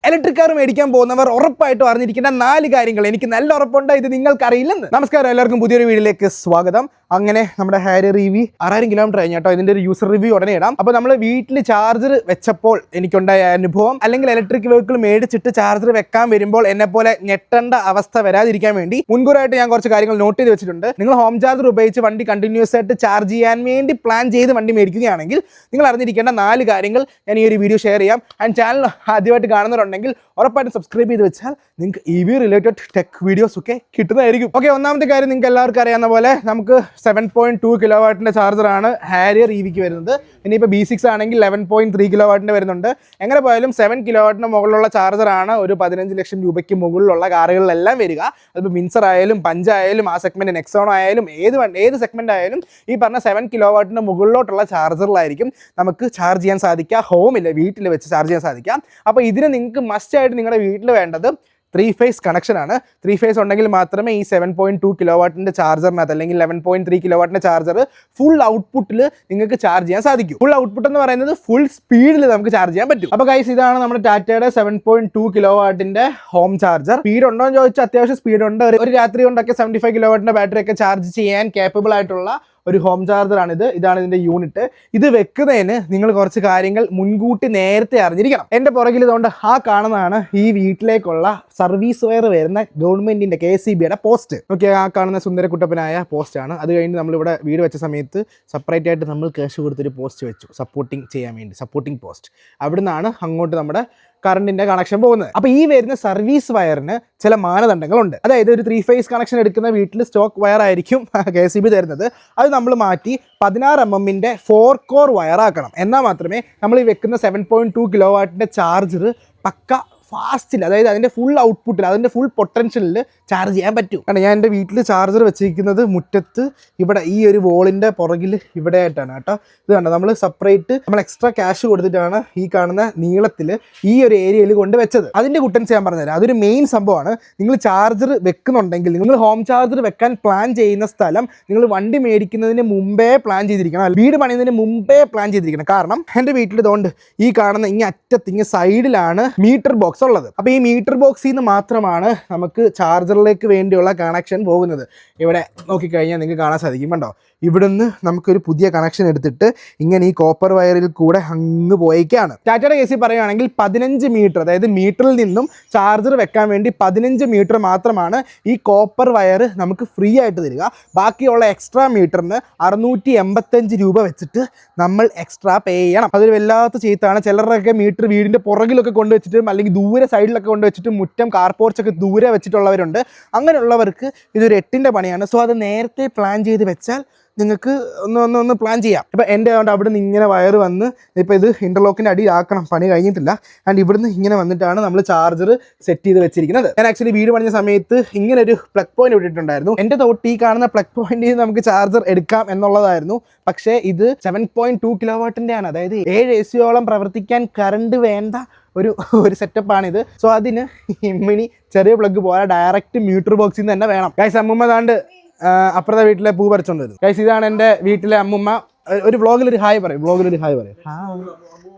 Electric car മേടിക്കാൻ പോകുന്നവർ ഉറപ്പായിട്ടും അറിഞ്ഞിരിക്കേണ്ട 4 കാര്യങ്ങൾ എനിക്ക് നല്ല ഉറപ്പുണ്ട് ഇത് നിങ്ങൾക്കറിയില്ലെന്ന്. നമസ്കാരം, എല്ലാവർക്കും പുതിയൊരു വീഡിയോയിലേക്ക് സ്വാഗതം. അങ്ങനെ നമ്മുടെ ഹാരിയർ EV 6000 കിലോമീറ്റർ കഴിഞ്ഞ കേട്ടോ. ഇതിന്റെ ഒരു യൂസർ റിവ്യൂ ഉടനെ ഇടാം. അപ്പോൾ നമ്മൾ വീട്ടിൽ ചാർജർ വെച്ചപ്പോൾ എനിക്കുണ്ടായ അനുഭവം, അല്ലെങ്കിൽ ഇലക്ട്രിക് വെഹിക്കിൾ മേടിച്ചിട്ട് ചാർജർ വെക്കാൻ വരുമ്പോൾ എന്നെ പോലെ ഞെട്ടേണ്ട അവസ്ഥ വരാതിരിക്കാൻ വേണ്ടി മുൻകൂറായിട്ട് ഞാൻ കുറച്ച് കാര്യങ്ങൾ നോട്ട് ചെയ്ത് വെച്ചിട്ടുണ്ട്. നിങ്ങൾ ഹോം ചാർജർ ഉപയോഗിച്ച് വണ്ടി കണ്ടിന്യൂസ് ആയിട്ട് ചാർജ് ചെയ്യാൻ വേണ്ടി പ്ലാൻ ചെയ്ത് വണ്ടി മേടിക്കുകയാണെങ്കിൽ നിങ്ങൾ അറിഞ്ഞിരിക്കേണ്ട 4 കാര്യങ്ങൾ ഞാൻ ഈ ഒരു വീഡിയോ ഷെയർ ചെയ്യാം. ആൻഡ് ചാനൽ ആദ്യമായിട്ട് കാണുന്നവരുണ്ടെങ്കിൽ ഉറപ്പായിട്ടും സബ്സ്ക്രൈബ് ചെയ്ത് വെച്ചാൽ നിങ്ങൾക്ക് EV റിലേറ്റഡ് ടെക് വീഡിയോസ് ഒക്കെ കിട്ടുന്നതായിരിക്കും. ഓക്കെ, ഒന്നാമത്തെ കാര്യം നിങ്ങൾക്ക് എല്ലാവർക്കും അറിയാവുന്ന പോലെ നമുക്ക് 7.2 കിലോ വാട്ടിൻ്റെ ചാർജറാണ് ഹാരിയർ EVക്ക് വരുന്നത്. ഇനിയിപ്പോൾ B6 ആണെങ്കിൽ 11.3 കിലോ വാട്ടിൻ്റെ വരുന്നുണ്ട്. എങ്ങനെ പോയാലും 7 കിലോ വാട്ടിന് മുകളിലുള്ള ചാർജറാണ് ഒരു 15 ലക്ഷം രൂപയ്ക്ക് മുകളിലുള്ള കാറുകളിലെല്ലാം വരിക. അതിപ്പോൾ മിൻസർ ആയാലും പഞ്ച് ആയാലും ആ സെഗ്മെൻറ്റ് നെക്സോൺ ആയാലും ഏത് സെഗ്മെൻ്റ് ആയാലും ഈ പറഞ്ഞ 7 കിലോ വാട്ടിന് മുകളിലോട്ടുള്ള ചാർജറിലായിരിക്കും നമുക്ക് ചാർജ് ചെയ്യാൻ സാധിക്കുക. ഹോമില്ല, വീട്ടിൽ വെച്ച് ചാർജ് ചെയ്യാൻ സാധിക്കാം. അപ്പോൾ ഇതിന് നിങ്ങൾക്ക് മസ്റ്റായിട്ട് നിങ്ങളുടെ വീട്ടിൽ വേണ്ടത് 3 ഫേസ് കണക്ഷനാണ്. 3 ഫേസ് ഉണ്ടെങ്കിൽ മാത്രമേ ഈ 7.2 കിലോ വാട്ടിൻ്റെ ചാർജറിനകത്ത് അല്ലെങ്കിൽ 11.3 കിലോ വാട്ടിൻ്റെ ചാർജർ ഫുൾ ഔട്ട്പുട്ടിൽ നിങ്ങൾക്ക് ചാർജ് ചെയ്യാൻ സാധിക്കും. ഫുൾ ഔട്ട്പുട്ട് എന്ന് പറയുന്നത് ഫുൾ സ്പീഡിൽ നമുക്ക് ചാർജ് ചെയ്യാൻ പറ്റും. അപ്പോൾ ഗൈസ്, ഇതാണ് നമ്മുടെ ടാറ്റയുടെ 7.2 കിലോ വാട്ടിൻ്റെ ഹോം ചാർജർ. സ്പീഡ് ഉണ്ടോ എന്ന് ചോദിച്ചാൽ അത്യാവശ്യം സ്പീഡ് ഉണ്ട്. ഒരു രാത്രി കൊണ്ടൊക്കെ 75 കിലോ വാട്ടിൻ്റെ ബാറ്ററി ഒക്കെ ചാർജ് ചെയ്യാൻ കേപ്പബിൾ ആയിട്ടുള്ള ഒരു ഹോം ചാർജറാണിത്. ഇതാണ് ഇതിൻ്റെ യൂണിറ്റ്. ഇത് വെക്കുന്നതിന് നിങ്ങൾ കുറച്ച് കാര്യങ്ങൾ മുൻകൂട്ടി നേരത്തെ അറിഞ്ഞിരിക്കണം. എൻ്റെ പുറകിൽ ഇതുകൊണ്ട് ആ കാണുന്നതാണ് ഈ വീട്ടിലേക്കുള്ള സർവീസ് വയർ വരുന്ന ഗവൺമെൻറ്റിൻ്റെ KCBയുടെ പോസ്റ്റ്. ഓക്കെ, ആ കാണുന്ന സുന്ദരക്കുട്ടപ്പനായ പോസ്റ്റാണ്. അത് കഴിഞ്ഞ് നമ്മളിവിടെ വീട് വെച്ച സമയത്ത് സെപ്പറേറ്റ് ആയിട്ട് നമ്മൾ ക്യാഷ് കൊടുത്തൊരു പോസ്റ്റ് വെച്ചു, സപ്പോർട്ടിങ് ചെയ്യാൻ വേണ്ടി, സപ്പോർട്ടിങ് പോസ്റ്റ്. അവിടെ നിന്നാണ് അങ്ങോട്ട് നമ്മുടെ കറണ്ടിൻ്റെ കണക്ഷൻ പോകുന്നത്. അപ്പോൾ ഈ വരുന്ന സർവീസ് വയറിന് ചില മാനദണ്ഡങ്ങളുണ്ട്. അതായത് ഒരു 3 ഫേസ് കണക്ഷൻ എടുക്കുന്ന വീട്ടിൽ സ്റ്റോക്ക് വയർ ആയിരിക്കും KCB തരുന്നത്. അത് നമ്മൾ മാറ്റി 16 mm 4 കോർ വയറാക്കണം. എന്നാൽ മാത്രമേ നമ്മൾ ഈ വെക്കുന്ന 7.2 കിലോ വാട്ടിൻ്റെ ചാർജർ പക്ക ഫാസ്റ്റിൽ, അതായത് അതിൻ്റെ ഫുൾ ഔട്ട്പുട്ടിൽ, അതിൻ്റെ ഫുൾ പൊട്ടൻഷ്യലിൽ ചാർജ് ചെയ്യാൻ പറ്റും. കാരണം ഞാൻ എൻ്റെ വീട്ടിൽ ചാർജർ വെച്ചിരിക്കുന്നത് മുറ്റത്ത് ഇവിടെ ഈ ഒരു വോളിൻ്റെ പുറകിൽ ഇവിടെ ആയിട്ടാണ് കേട്ടോ. ഇത് കണ്ടോ, നമ്മൾ സെപ്പറേറ്റ് നമ്മൾ എക്സ്ട്രാ ക്യാഷ് കൊടുത്തിട്ടാണ് ഈ കാണുന്ന നീളത്തിൽ ഈ ഒരു ഏരിയയിൽ കൊണ്ട് വെച്ചത്. അതിൻ്റെ കുട്ടൻസ് ഞാൻ പറഞ്ഞുതരാം. അതൊരു മെയിൻ സംഭവമാണ്. നിങ്ങൾ ചാർജർ വെക്കുന്നുണ്ടെങ്കിൽ, നിങ്ങൾ ഹോം ചാർജർ വെക്കാൻ പ്ലാൻ ചെയ്യുന്ന സ്ഥലം നിങ്ങൾ വണ്ടി മേടിക്കുന്നതിന് മുമ്പേ പ്ലാൻ ചെയ്തിരിക്കണം, വീട് പണിയുന്നതിന് മുമ്പേ പ്ലാൻ ചെയ്തിരിക്കണം. കാരണം എൻ്റെ വീട്ടിൽ ഇതുകൊണ്ട് ഈ കാണുന്ന ഇങ്ങ് അറ്റത്ത് ഇങ്ങ് സൈഡിലാണ് മീറ്റർ ബോക്സ് ഉള്ളത്. അപ്പോൾ ഈ മീറ്റർ ബോക്സിൽ നിന്ന് മാത്രമാണ് നമുക്ക് ചാർജറിലേക്ക് വേണ്ടിയുള്ള കണക്ഷൻ പോകുന്നത്. ഇവിടെ നോക്കിക്കഴിഞ്ഞാൽ നിങ്ങൾക്ക് കാണാൻ സാധിക്കും. കണ്ടോ, ഇവിടുന്ന് നമുക്കൊരു പുതിയ കണക്ഷൻ എടുത്തിട്ട് ഇങ്ങനെ ഈ കോപ്പർ വയറിൽ കൂടെ അങ്ങ് പോയേക്കാണ്. ടാറ്റയുടെ കേസിൽ പറയുകയാണെങ്കിൽ 15 മീറ്റർ, അതായത് മീറ്ററിൽ നിന്നും ചാർജർ വെക്കാൻ വേണ്ടി 15 മീറ്റർ മാത്രമാണ് ഈ കോപ്പർ വയർ നമുക്ക് ഫ്രീ ആയിട്ട് തരിക. ബാക്കിയുള്ള എക്സ്ട്രാ മീറ്ററിന് 685 രൂപ വെച്ചിട്ട് നമ്മൾ എക്സ്ട്രാ പേ ചെയ്യണം. അതൊരു വല്ലാത്ത ചെയ്ത്താണ്. ചിലരുടെയൊക്കെ മീറ്റർ വീടിൻ്റെ പുറകിലൊക്കെ കൊണ്ടുവച്ചിട്ടും അല്ലെങ്കിൽ ദൂരെ സൈഡിലൊക്കെ കൊണ്ടുവച്ചിട്ട് മുറ്റം കാർ പോർച്ചൊക്കെ ദൂരെ വെച്ചിട്ടുള്ളവരുണ്ട്. അങ്ങനെയുള്ളവർക്ക് ഇതൊരു 8ൻ്റെ പണിയാണ്. സോ അത് നേരത്തെ പ്ലാൻ ചെയ്ത് വെച്ചാൽ നിങ്ങൾക്ക് ഒന്ന് പ്ലാൻ ചെയ്യാം. ഇപ്പോൾ എൻ്റെ അതുകൊണ്ട് അവിടെ നിന്ന് ഇങ്ങനെ വയർ വന്ന് ഇപ്പോൾ ഇത് ഇൻ്റർലോക്കിൻ്റെ അടിയിലാക്കണം, പണി കഴിഞ്ഞിട്ടില്ല. ആൻഡ് ഇവിടുന്ന് ഇങ്ങനെ വന്നിട്ടാണ് നമ്മൾ ചാർജർ സെറ്റ് ചെയ്ത് വെച്ചിരിക്കുന്നത്. ഞാൻ ആക്ച്വലി വീട് പണിഞ്ഞ സമയത്ത് ഇങ്ങനെ ഒരു പ്ലഗ് പോയിന്റ് ഇട്ടിട്ടുണ്ടായിരുന്നു. എൻ്റെ തൊട്ട് ഈ കാണുന്ന പ്ലഗ് പോയിന്റിൽ നമുക്ക് ചാർജർ എടുക്കാം എന്നുള്ളതായിരുന്നു. പക്ഷേ ഇത് 7.2 കിലോ വാട്ടിൻ്റെ ആണ്. അതായത് 7 AC പ്രവർത്തിക്കാൻ കറണ്ട് വേണ്ട ഒരു സെറ്റപ്പാണിത്. സോ അതിന് ഇമ്മിണി ചെറിയ പ്ലഗ് പോലെ ഡയറക്റ്റ് മീറ്റർ ബോക്സിൽ നിന്ന് തന്നെ വേണം. ഗൈസ്, അമ്മുമ്മ താണ്ട് അപ്പുറത്തെ വീട്ടിലെ പൂ പറിച്ചോണ്ട് വരും. ഗൈസ്, ഇതാണ് എൻ്റെ വീട്ടിലെ അമ്മുമ്മ. ഒരു വ്ളോഗിലൊരു ഹായ് പറയും.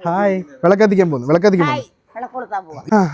ഹായ്. വിളക്കത്തിക്കാൻ പോകുന്നു.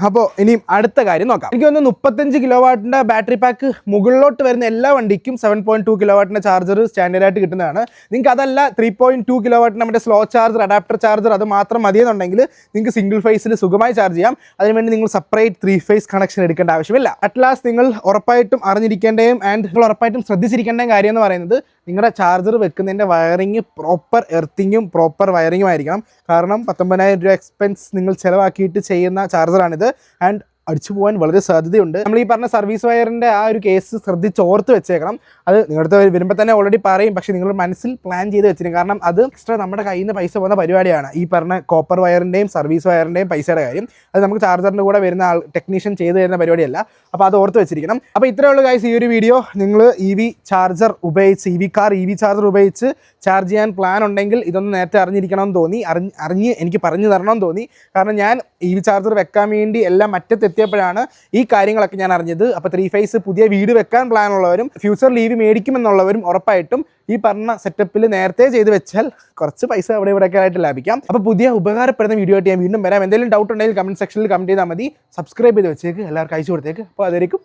അപ്പോൾ ഇനിയും അടുത്ത കാര്യം നോക്കാം. എനിക്ക് തോന്നുന്നു 35 കിലോ വാട്ടിൻ്റെ ബാറ്ററി പാക്ക് മുകളിലോട്ട് വരുന്ന എല്ലാ വണ്ടിക്കും 7.2 കിലോ വാട്ടിൻ്റെ ചാർജർ സ്റ്റാൻഡേർഡായിട്ട് കിട്ടുന്നതാണ്. നിങ്ങൾക്ക് അതല്ല 3.2 കിലോ വാട്ടിൻ്റെ നമ്മുടെ സ്ലോ ചാർജർ, അഡാപ്റ്റർ ചാർജർ അത് മാത്രം മതിയെന്നുണ്ടെങ്കിൽ നിങ്ങൾക്ക് സിംഗിൾ ഫേസിൽ സുഖമായി ചാർജ് ചെയ്യാം. അതിനുവേണ്ടി നിങ്ങൾ സെപ്പറേറ്റ് 3 ഫേസ് കണക്ഷൻ എടുക്കേണ്ട ആവശ്യമില്ല. അറ്റ് ലാസ്റ്റ് നിങ്ങൾ ഉറപ്പായിട്ടും അറിഞ്ഞിരിക്കേണ്ടതും നിങ്ങൾ ഉറപ്പായിട്ടും ശ്രദ്ധിച്ചിരിക്കേണ്ട കാര്യം എന്ന് പറയുന്നത് നിങ്ങളുടെ ചാർജർ വെക്കുന്നതിൻ്റെ വയറിങ് പ്രോപ്പർ എർത്തിങ്ങും പ്രോപ്പർ വയറിങ്ങും ആയിരിക്കണം. കാരണം 19,000 രൂപ എക്സ്പെൻസ് നിങ്ങൾ ചിലവാക്കിയിട്ട് ചെയ്യുന്ന ചാർജറാണിത്. ആൻഡ് അടിച്ചു പോകാൻ വളരെ സാധ്യതയുണ്ട്. നമ്മൾ ഈ പറഞ്ഞ സർവീസ് വയറിൻ്റെ ആ ഒരു കേസ് ശ്രദ്ധിച്ച് ഓർത്ത് വെച്ചേക്കണം. അത് നിങ്ങളുടെ വരുമ്പോൾ തന്നെ ഓൾറെഡി പറയും, പക്ഷേ നിങ്ങൾ മനസ്സിൽ പ്ലാൻ ചെയ്ത് വെച്ചിരിക്കും. കാരണം അത് എക്സ്ട്രാ നമ്മുടെ കയ്യിൽ നിന്ന് പൈസ പോകുന്ന പരിപാടിയാണ്. ഈ പറഞ്ഞ കോപ്പർ വയറിൻ്റെയും സർവീസ് വയറിൻ്റെയും പൈസയുടെ കാര്യം അത് നമുക്ക് ചാർജറിൻ്റെ കൂടെ വരുന്ന ടെക്നീഷ്യൻ ചെയ്ത് തരുന്ന പരിപാടിയല്ല. അപ്പോൾ അത് ഓർത്ത് വെച്ചിരിക്കണം. അപ്പോൾ ഇത്രയേ ഉള്ളൂ ഗൈസ് ഈ ഒരു വീഡിയോ. നിങ്ങൾ EV ചാർജർ ഉപയോഗിച്ച് EV ചാർജർ ഉപയോഗിച്ച് ചാർജ് ചെയ്യാൻ പ്ലാൻ ഉണ്ടെങ്കിൽ ഇതൊന്ന് നേരത്തെ അറിഞ്ഞിരിക്കണമെന്ന് തോന്നി, എനിക്ക് പറഞ്ഞു തരണമെന്ന് തോന്നി. കാരണം ഞാൻ EV ചാർജർ വെക്കാൻ വേണ്ടി എല്ലാം മറ്റത്തെത്തിയപ്പോഴാണ് ഈ കാര്യങ്ങളൊക്കെ ഞാൻ അറിഞ്ഞത്. അപ്പോൾ 3 ഫേസ് പുതിയ വീട് വെക്കാൻ പ്ലാൻ ഉള്ളവരും ഫ്യൂച്ചറിൽ EV മേടിക്കുമെന്നുള്ളവരും ഉറപ്പായിട്ടും ഈ പറഞ്ഞ സെറ്റപ്പിൽ നേരത്തെ ചെയ്ത് വെച്ചാൽ കുറച്ച് പൈസ അവിടെ ഇവിടെയൊക്കെ ആയിട്ട് ലാഭിക്കാം. അപ്പോൾ പുതിയ ഉപകാരപ്പെടുന്ന വീഡിയോ ആയിട്ട് ഞാൻ വീണ്ടും വരാം. എന്തെങ്കിലും ഡൗട്ട് ഉണ്ടെങ്കിൽ കമൻറ്റ് സെക്ഷനിൽ കമൻറ്റ് ചെയ്താൽ മതി. സബ്സ്ക്രൈബ് ചെയ്ത് വെച്ചേക്ക്, എല്ലാവർക്കും അയച്ചു കൊടുത്തേക്ക്. അപ്പോൾ അതായിരിക്കും